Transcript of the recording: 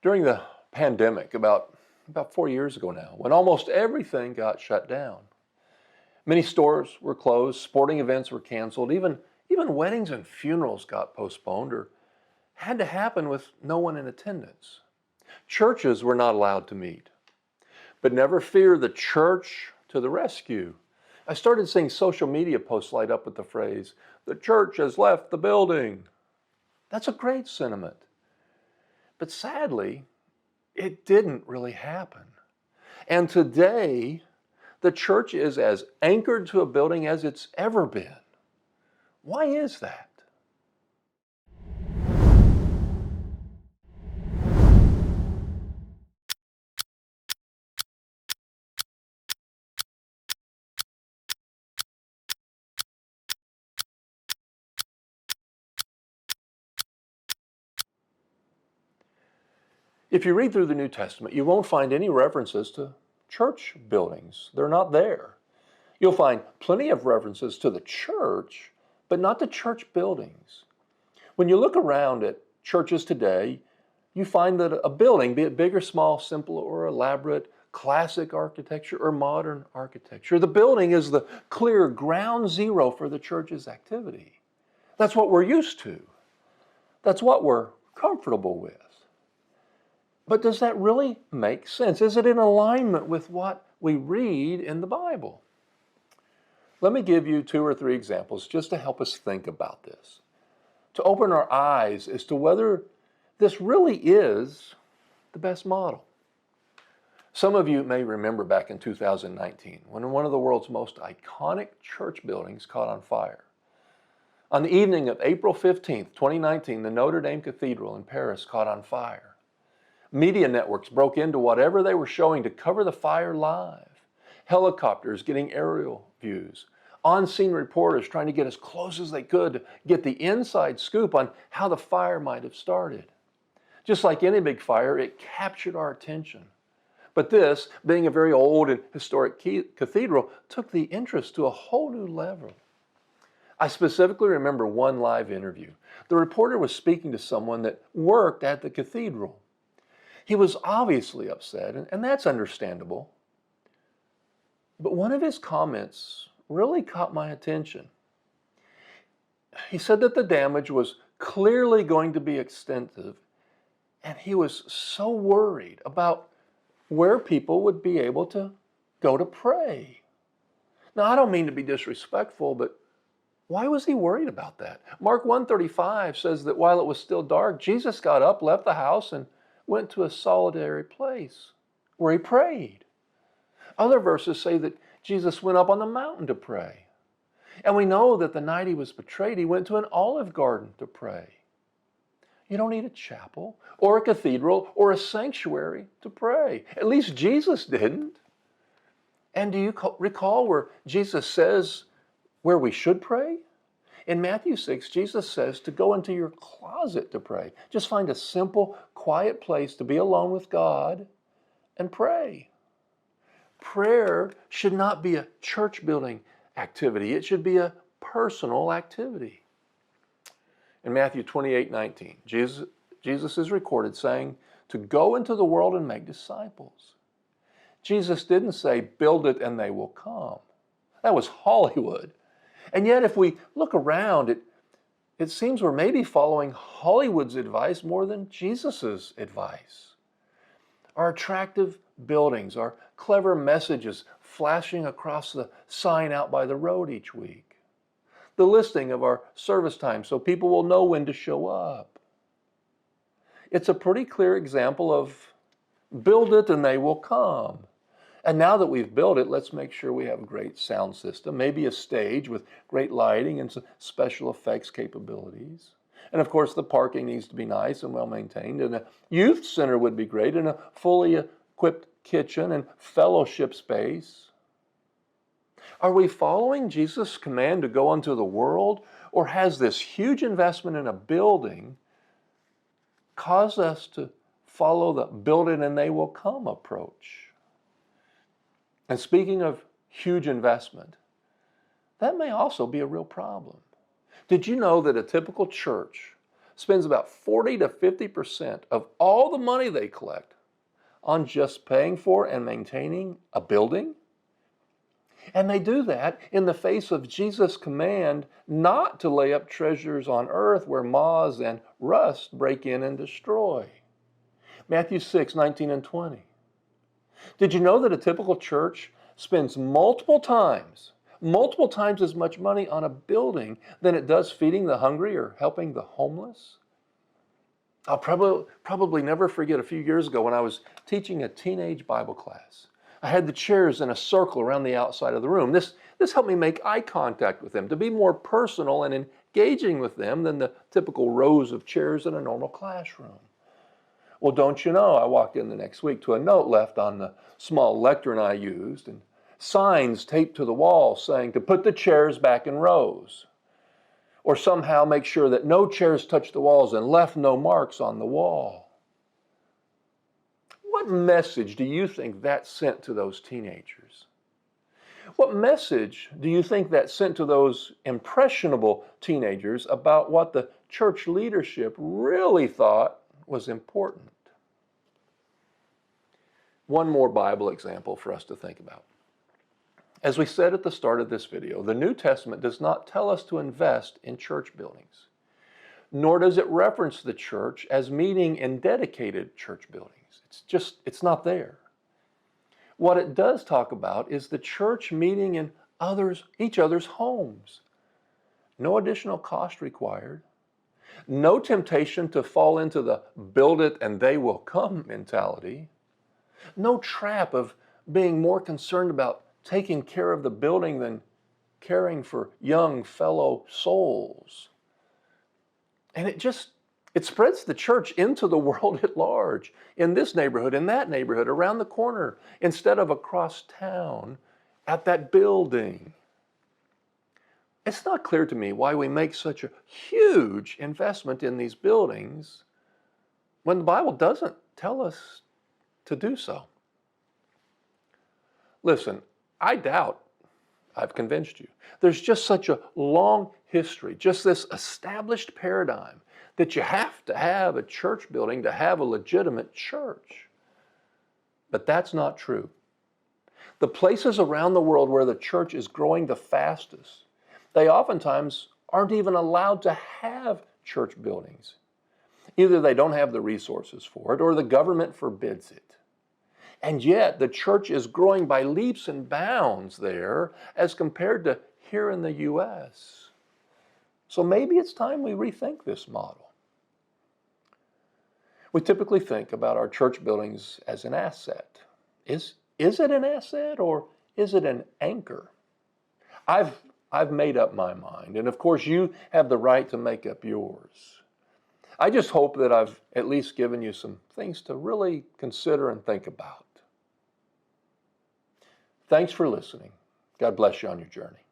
During the pandemic, about 4 years ago now, when almost everything got shut down, many stores were closed, sporting events were canceled, even weddings and funerals got postponed or had to happen with no one in attendance. Churches were not allowed to meet. But never fear, the church to the rescue. I started seeing social media posts light up with the phrase, "The church has left the building." That's a great sentiment. But sadly, it didn't really happen. And today, the church is as anchored to a building as it's ever been. Why is that? If you read through the New Testament, you won't find any references to church buildings. They're not there. You'll find plenty of references to the church, but not to church buildings. When you look around at churches today, you find that a building, be it big or small, simple or elaborate, classic architecture or modern architecture, the building is the clear ground zero for the church's activity. That's what we're used to. That's what we're comfortable with. But does that really make sense? Is it in alignment with what we read in the Bible? Let me give you 2 or 3 examples just to help us think about this, to open our eyes as to whether this really is the best model. Some of you may remember back in 2019 when one of the world's most iconic church buildings caught on fire. On the evening of April 15th, 2019, the Notre Dame Cathedral in Paris caught on fire. Media networks broke into whatever they were showing to cover the fire live. Helicopters getting aerial views. On-scene reporters trying to get as close as they could to get the inside scoop on how the fire might have started. Just like any big fire, it captured our attention. But this, being a very old and historic cathedral, took the interest to a whole new level. I specifically remember one live interview. The reporter was speaking to someone that worked at the cathedral. He was obviously upset, and that's understandable. But one of his comments really caught my attention. He said that the damage was clearly going to be extensive, and he was so worried about where people would be able to go to pray. Now, I don't mean to be disrespectful, but why was he worried about that? Mark 1:35 says that while it was still dark, Jesus got up, left the house, and went to a solitary place where he prayed. Other verses say that Jesus went up on the mountain to pray. And we know that the night he was betrayed, he went to an olive garden to pray. You don't need a chapel or a cathedral or a sanctuary to pray. At least Jesus didn't. And do you recall where Jesus says where we should pray? In Matthew 6, Jesus says to go into your closet to pray. Just find a simple, quiet place to be alone with God and pray. Prayer should not be a church building activity. It should be a personal activity. In Matthew 28:19, Jesus is recorded saying to go into the world and make disciples. Jesus didn't say, build it and they will come. That was Hollywood. And yet, if we look around, it seems we're maybe following Hollywood's advice more than Jesus's advice. Our attractive buildings, our clever messages flashing across the sign out by the road each week. The listing of our service time so people will know when to show up. It's a pretty clear example of build it and they will come. And now that we've built it, let's make sure we have a great sound system, maybe a stage with great lighting and some special effects capabilities. And of course, the parking needs to be nice and well maintained, and a youth center would be great, and a fully equipped kitchen and fellowship space. Are we following Jesus' command to go into the world, or has this huge investment in a building caused us to follow the build it and they will come approach? And speaking of huge investment, that may also be a real problem. Did you know that a typical church spends about 40 to 50% of all the money they collect on just paying for and maintaining a building. And they do that in the face of Jesus' command not to lay up treasures on earth where moths and rust break in and destroy. Matthew 6:19 and 20. Did you know that a typical church spends multiple times as much money on a building than it does feeding the hungry or helping the homeless? I'll probably never forget a few years ago when I was teaching a teenage Bible class. I had the chairs in a circle around the outside of the room. This helped me make eye contact with them, to be more personal and engaging with them than the typical rows of chairs in a normal classroom. Well, don't you know, I walked in the next week to a note left on the small lectern I used and signs taped to the wall saying to put the chairs back in rows, or somehow make sure that no chairs touched the walls and left no marks on the wall. What message do you think that sent to those teenagers? What message do you think that sent to those impressionable teenagers about what the church leadership really thought was important? One more Bible example for us to think about. As we said at the start of this video, the New Testament does not tell us to invest in church buildings, nor does it reference the church as meeting in dedicated church buildings. It's not there. What it does talk about is the church meeting in each other's homes. No additional cost required. No temptation to fall into the build it and they will come mentality. No trap of being more concerned about taking care of the building than caring for young fellow souls. And it spreads the church into the world at large, in this neighborhood, in that neighborhood, around the corner, instead of across town at that building. It's not clear to me why we make such a huge investment in these buildings when the Bible doesn't tell us to do so. Listen, I doubt I've convinced you. There's just such a long history, just this established paradigm that you have to have a church building to have a legitimate church. But that's not true. The places around the world where the church is growing the fastest, they oftentimes aren't even allowed to have church buildings. Either they don't have the resources for it or the government forbids it. And yet the church is growing by leaps and bounds there as compared to here in the U.S. So maybe it's time we rethink this model. We typically think about our church buildings as an asset. Is it an asset or is it an anchor? I've made up my mind, and of course you have the right to make up yours. I just hope that I've at least given you some things to really consider and think about. Thanks for listening. God bless you on your journey.